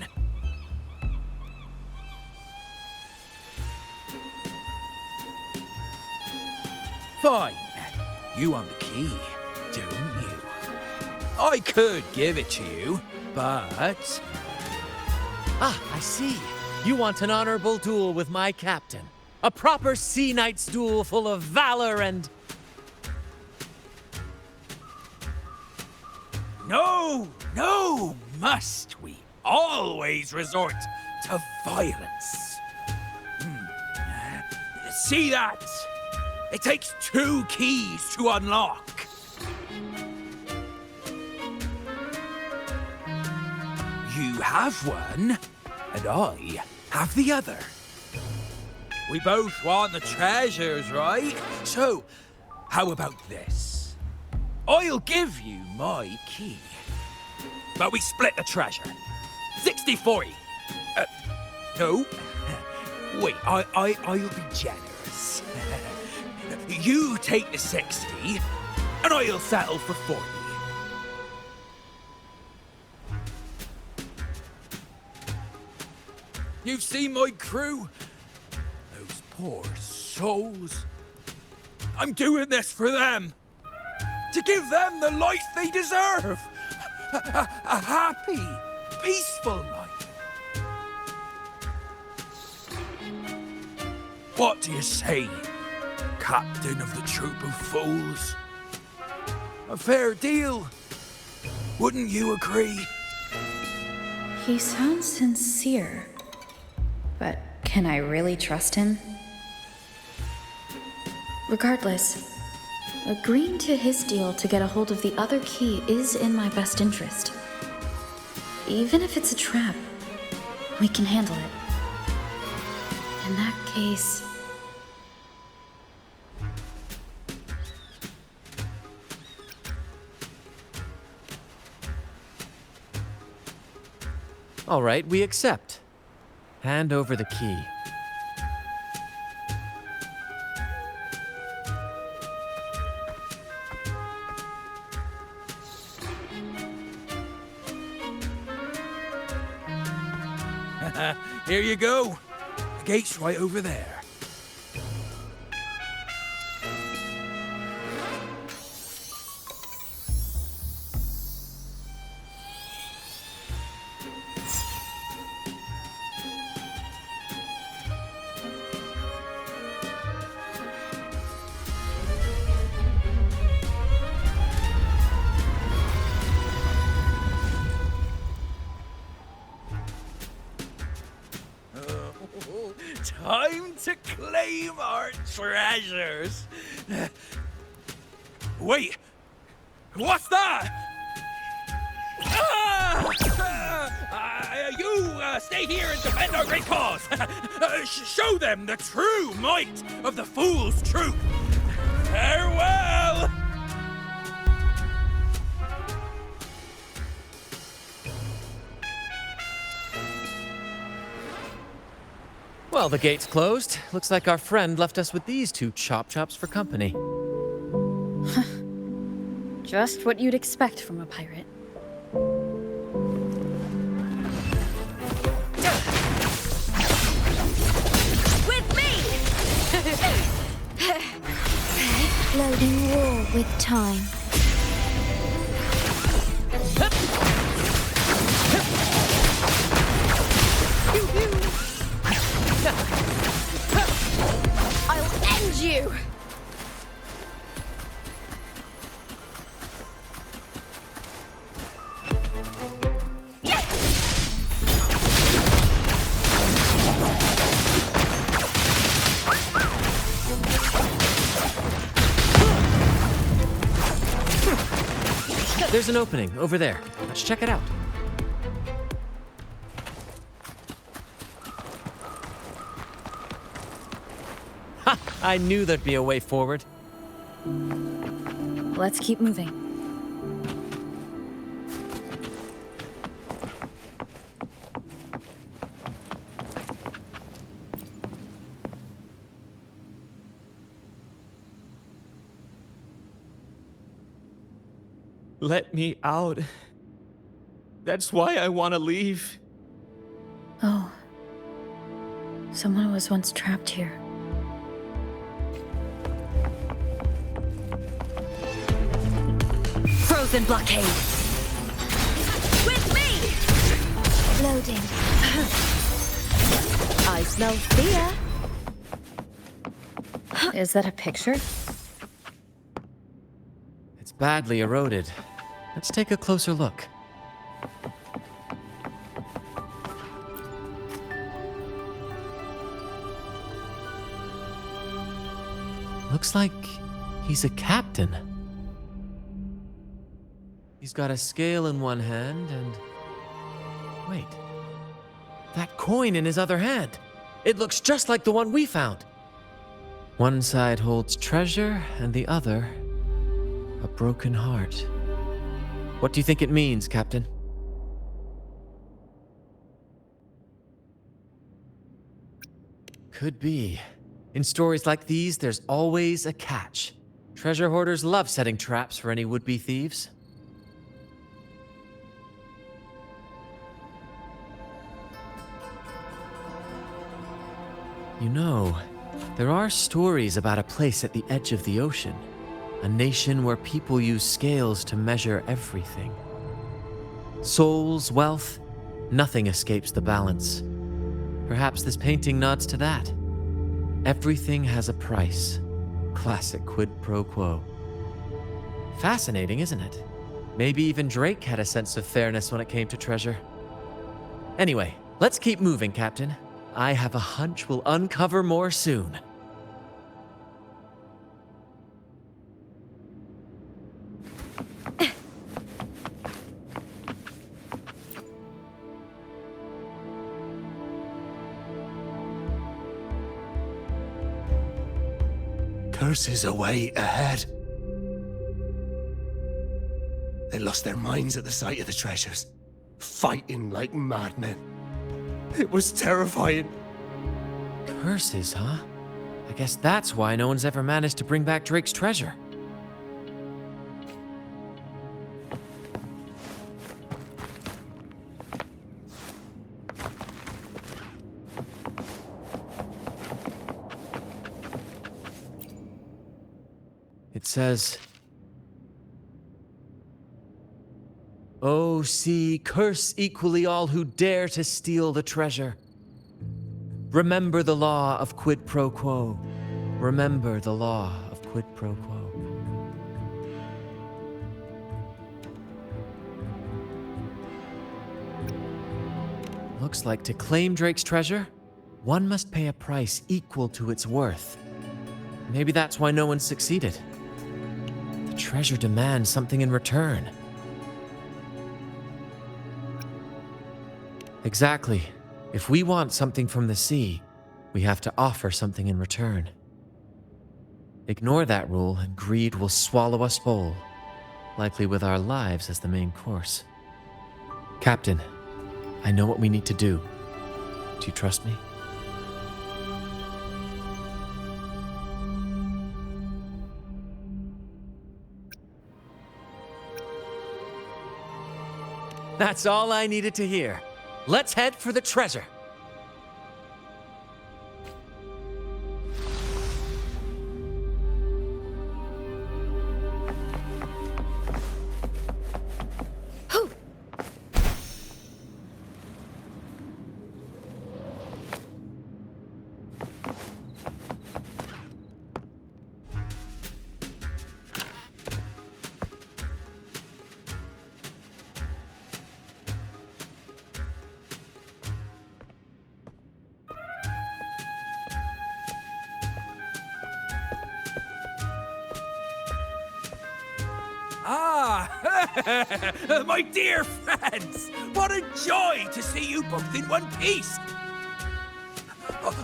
L: Fine. You want the key, don't you? I could give it to you, but...
B: I see. You want an honorable duel with my captain. A proper sea knight's duel full of valor and...
L: No, must we always resort to violence? See that? It takes 2 keys to unlock. You have one, and I have the other. We both want the treasures, right? So, how about this? I'll give you my key. But we split the treasure. 60-40. No. Wait, I'll be generous. You take the 60, and I'll settle for 40. You've seen my crew? Those poor souls. I'm doing this for them. To give them the life they deserve. A happy, peaceful life. What do you say, Captain of the Troop of Fools? A fair deal, wouldn't you agree?
C: He sounds sincere, but can I really trust him? Regardless, agreeing to his deal to get a hold of the other key is in my best interest. Even if it's a trap, we can handle it. In that case...
B: All right, we accept. Hand over the key.
L: Here you go. The gate's right over there. Time to claim our treasures. Wait, what's that? You stay here and defend our great cause. Show them the true might of the Fool's Troop. Farewell.
B: Well, the gate's closed. Looks like our friend left us with these two chop-chops for company.
C: Just what you'd expect from a pirate.
I: With me! Loading war with time. I'll end you!
B: There's an opening over there. Let's check it out. Ha! I knew there'd be a way forward.
C: Let's keep moving.
K: Let me out. That's why I want to leave.
C: Oh. Someone was once trapped here.
I: Frozen blockade. With me! Loading. I smell fear.
C: Is that a picture?
B: It's badly eroded. Let's take a closer look. Looks like he's a captain. He's got a scale in one hand and... Wait. That coin in his other hand. It looks just like the one we found. One side holds treasure and the other... a broken heart. What do you think it means, Captain? Could be. In stories like these, there's always a catch. Treasure hoarders love setting traps for any would-be thieves. You know, there are stories about a place at the edge of the ocean. A nation where people use scales to measure everything. Souls, wealth, nothing escapes the balance. Perhaps this painting nods to that. Everything has a price. Classic quid pro quo. Fascinating, isn't it? Maybe even Drake had a sense of fairness when it came to treasure. Anyway, let's keep moving, Captain. I have a hunch we'll uncover more soon.
H: Curses away ahead. They lost their minds at the sight of the treasures, fighting like madmen. It was terrifying.
B: Curses, huh? I guess that's why no one's ever managed to bring back Drake's treasure. It says, "Oh, sea, curse equally all who dare to steal the treasure. Remember the law of quid pro quo. Remember the law of quid pro quo." Looks like to claim Drake's treasure, one must pay a price equal to its worth. Maybe that's why no one succeeded. The treasure demands something in return. Exactly. If we want something from the sea, we have to offer something in return. Ignore that rule and greed will swallow us whole, likely with our lives as the main course. Captain, I know what we need to do. Do you trust me? That's all I needed to hear. Let's head for the treasure.
L: Ah, my dear friends, what a joy to see you both in one piece.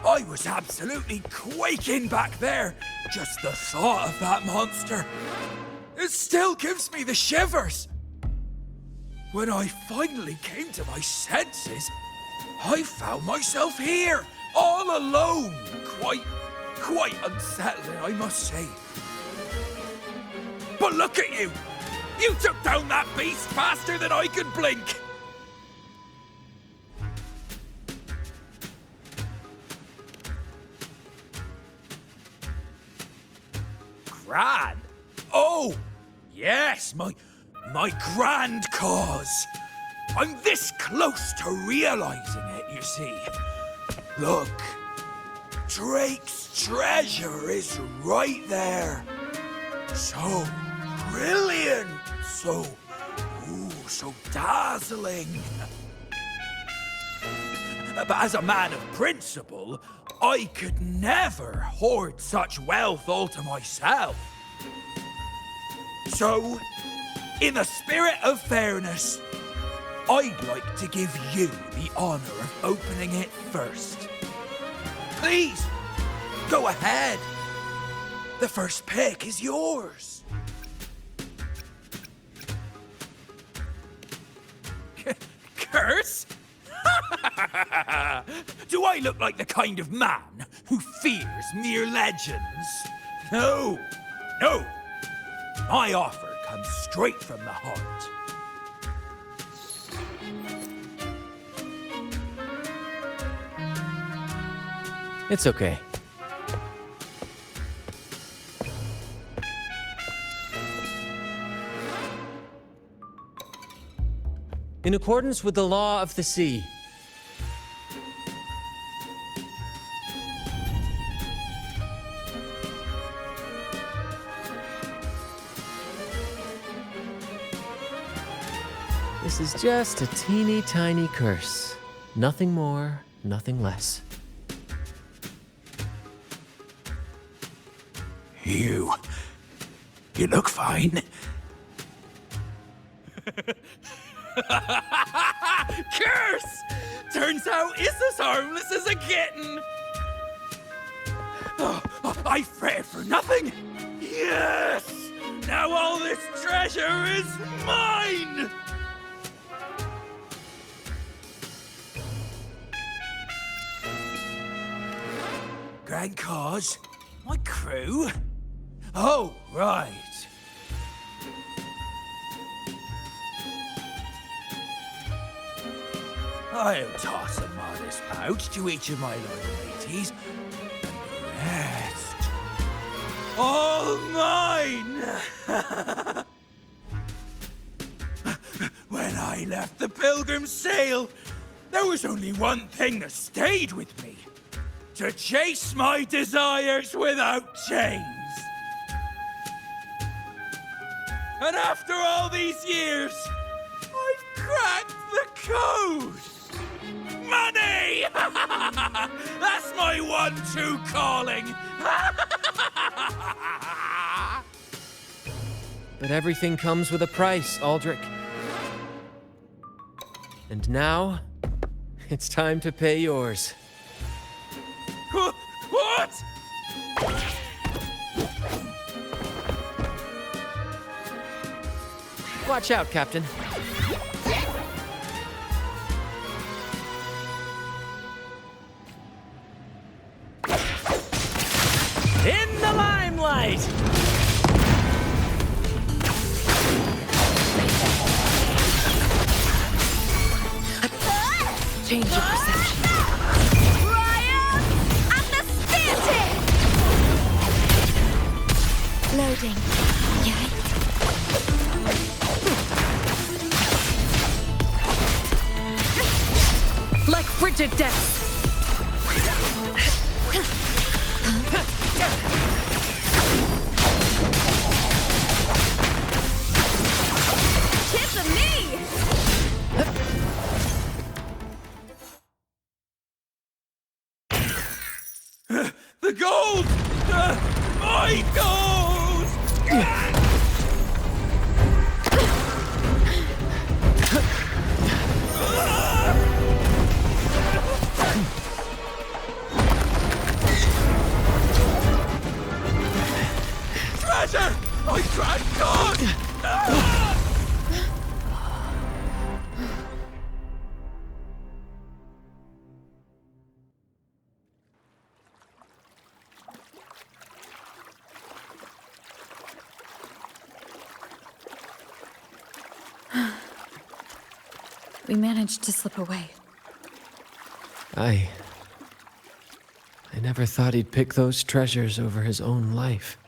L: I was absolutely quaking back there. Just the thought of that monster. It still gives me the shivers. When I finally came to my senses, I found myself here, all alone. Quite unsettling, I must say. But look at you! You took down that beast faster than I could blink! Grand? Oh, yes, my grand cause. I'm this close to realizing it, you see. Look, Drake's treasure is right there. So brilliant, so dazzling. But as a man of principle, I could never hoard such wealth all to myself. So, in the spirit of fairness, I'd like to give you the honor of opening it first. Please, go ahead. The first pick is yours. Curse? Do I look like the kind of man who fears mere legends? No. My offer comes straight from the heart.
B: It's okay. In accordance with the law of the sea, this is just a teeny tiny curse. Nothing more, nothing less.
L: You look fine. Curse! Turns out it's as harmless as a kitten. Oh, I fretted for nothing. Yes! Now all this treasure is mine! Grand cause? My crew? Oh, right. I'll toss a modest pouch to each of my loyal mateys, and the rest, all mine! When I left the Pilgrim's Sail, there was only one thing that stayed with me. To chase my desires without chains. And after all these years, I've cracked the code! Money! That's my 1-2 calling!
B: But everything comes with a price, Aldrich. And now, it's time to pay yours.
L: What?
B: Watch out, Captain.
D: In the limelight!
M: Change your perception.
F: Ryan! And the spear tip!
C: Loading. Yeah.
M: Like frigid death.
F: Tip of me!
L: The gold! My gold! Treasure! I tried God!
C: We managed to slip away.
B: I never thought he'd pick those treasures over his own life.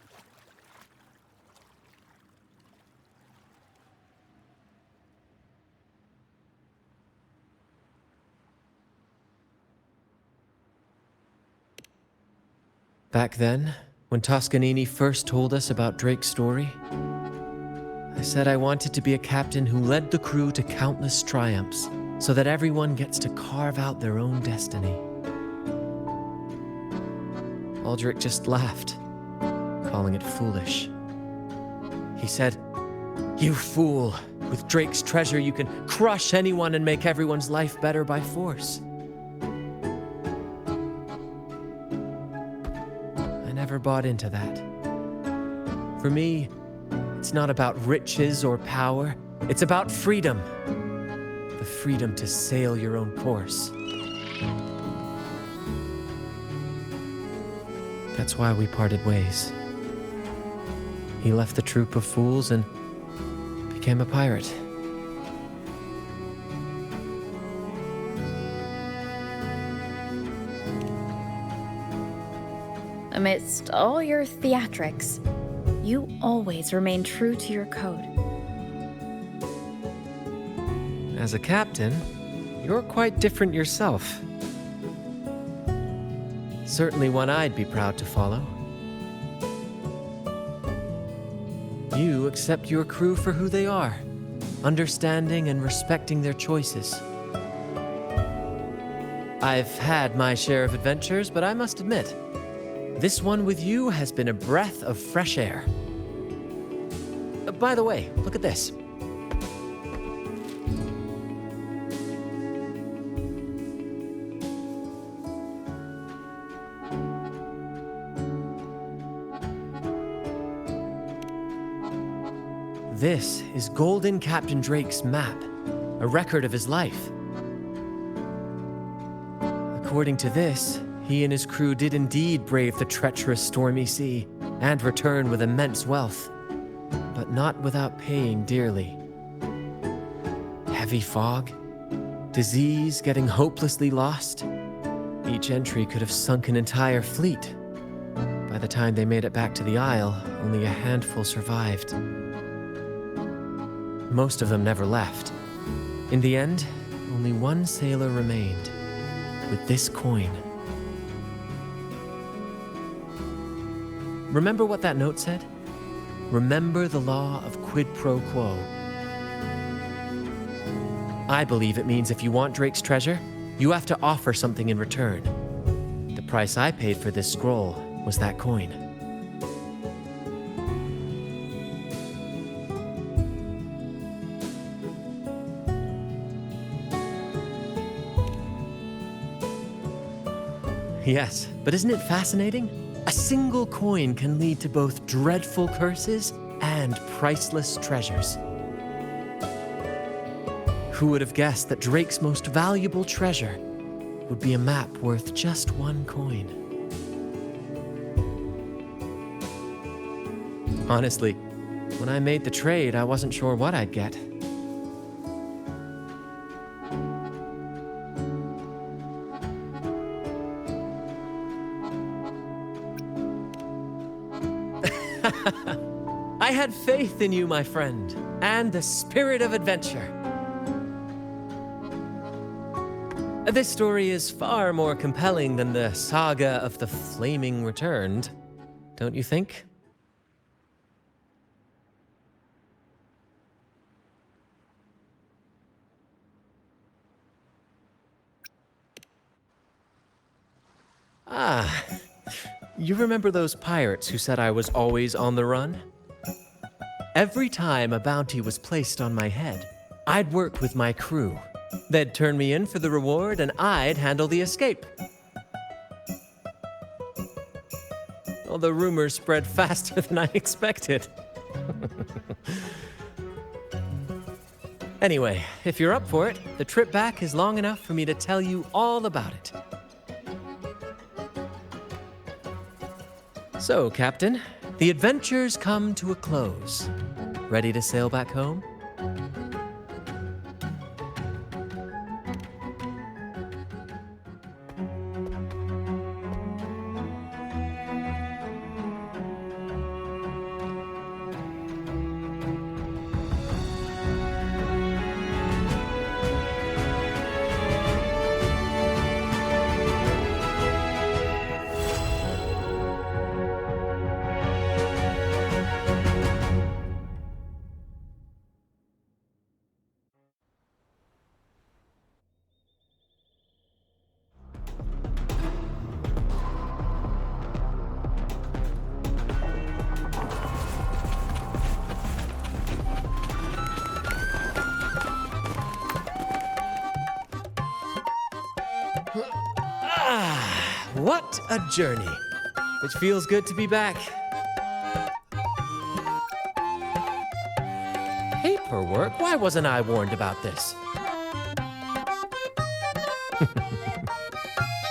B: Back then, when Toscanini first told us about Drake's story, I said I wanted to be a captain who led the crew to countless triumphs, so that everyone gets to carve out their own destiny. Aldrich just laughed, calling it foolish. He said, "You fool! With Drake's treasure, you can crush anyone and make everyone's life better by force." I never bought into that. For me, it's not about riches or power. It's about freedom. The freedom to sail your own course. That's why we parted ways. He left the troop of fools and became a pirate.
C: Amidst all your theatrics, you always remain true to your code.
B: As a captain, you're quite different yourself. Certainly one I'd be proud to follow. You accept your crew for who they are, understanding and respecting their choices. I've had my share of adventures, but I must admit, this one with you has been a breath of fresh air. By the way, look at this. This is Golden Captain Drake's map, a record of his life. According to this, he and his crew did indeed brave the treacherous stormy sea and return with immense wealth, but not without paying dearly. Heavy fog, disease, getting hopelessly lost. Each entry could have sunk an entire fleet. By the time they made it back to the Isle, only a handful survived. Most of them never left. In the end, only one sailor remained, with this coin. Remember what that note said? Remember the law of quid pro quo. I believe it means if you want Drake's treasure, you have to offer something in return. The price I paid for this scroll was that coin. Yes, but isn't it fascinating? A single coin can lead to both dreadful curses and priceless treasures. Who would have guessed that Drake's most valuable treasure would be a map worth just one coin? Honestly, when I made the trade, I wasn't sure what I'd get. I had faith in you, my friend, and the spirit of adventure. This story is far more compelling than the saga of the Flaming Returned, don't you think? Ah, you remember those pirates who said I was always on the run? Every time a bounty was placed on my head, I'd work with my crew. They'd turn me in for the reward and I'd handle the escape. Well, the rumors spread faster than I expected. Anyway, if you're up for it, the trip back is long enough for me to tell you all about it. So, Captain, the adventures come to a close. Ready to sail back home? What a journey. It feels good to be back. Paperwork? Why wasn't I warned about this?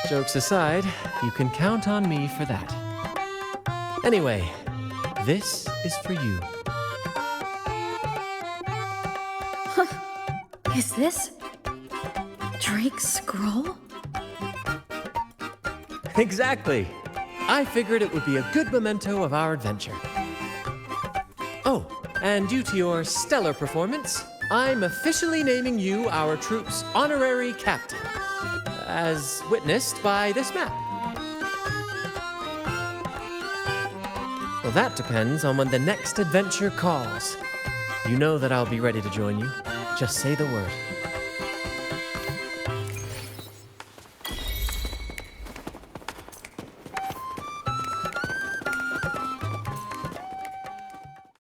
B: Jokes aside, you can count on me for that. Anyway, this is for you.
C: Is this Drake's scroll?
B: Exactly. I figured it would be a good memento of our adventure. Oh, and due to your stellar performance, I'm officially naming you our troop's honorary captain, as witnessed by this map. Well, that depends on when the next adventure calls. You know that I'll be ready to join you. Just say the word.